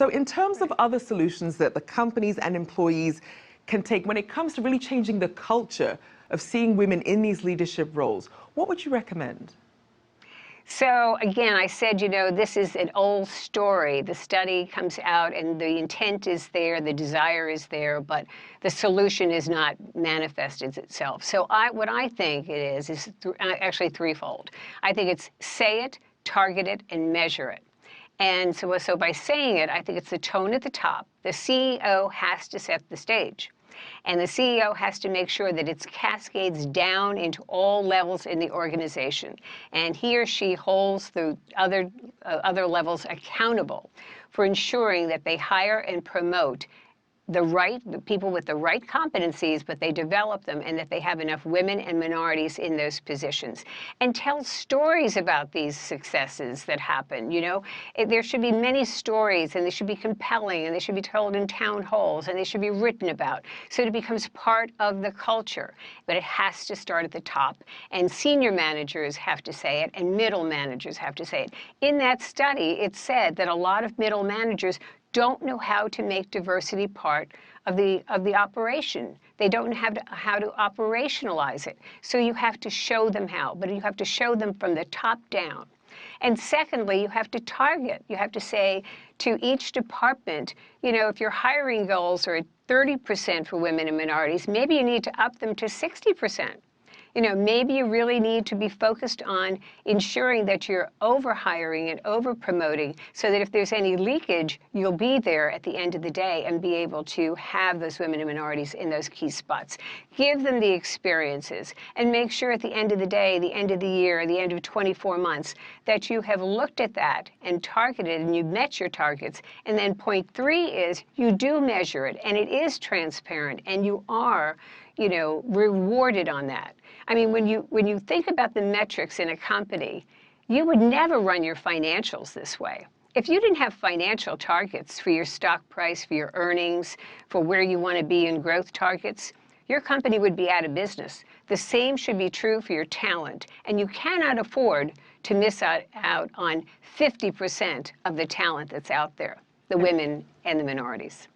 So in terms of other solutions that the companies and employees can take when it comes to really changing the culture of seeing women in these leadership roles, what would you recommend? So again, I said, this is an old story. The study comes out and the intent is there, the desire is there, but the solution is not manifested itself. So what I think it is actually threefold. I think it's say it, target it, and measure it. And so by saying it, I think it's the tone at the top. The CEO has to set the stage. And the CEO has to make sure that it cascades down into all levels in the organization. And he or she holds the other levels accountable for ensuring that they hire and promote the people with the right competencies, but they develop them, and that they have enough women and minorities in those positions. And tell stories about these successes that happen. There should be many stories, and they should be compelling, and they should be told in town halls, and they should be written about, so it becomes part of the culture. But it has to start at the top, and senior managers have to say it, and middle managers have to say it. In that study, it said that a lot of middle managers don't know how to make diversity part of the operation. They don't know how to operationalize it. So you have to show them how, but you have to show them from the top down. And secondly, you have to target. You have to say to each department, if your hiring goals are 30% for women and minorities, maybe you need to up them to 60%. Maybe you really need to be focused on ensuring that you're over-hiring and over-promoting so that if there's any leakage, you'll be there at the end of the day and be able to have those women and minorities in those key spots. Give them the experiences and make sure at the end of the day, the end of the year, the end of 24 months, that you have looked at that and targeted and you've met your targets. And then point 3 is you do measure it and it is transparent and you are rewarded on that. I mean, when you think about the metrics in a company, you would never run your financials this way. If you didn't have financial targets for your stock price, for your earnings, for where you want to be in growth targets, your company would be out of business. The same should be true for your talent, and you cannot afford to miss out on 50% of the talent that's out there, the women and the minorities.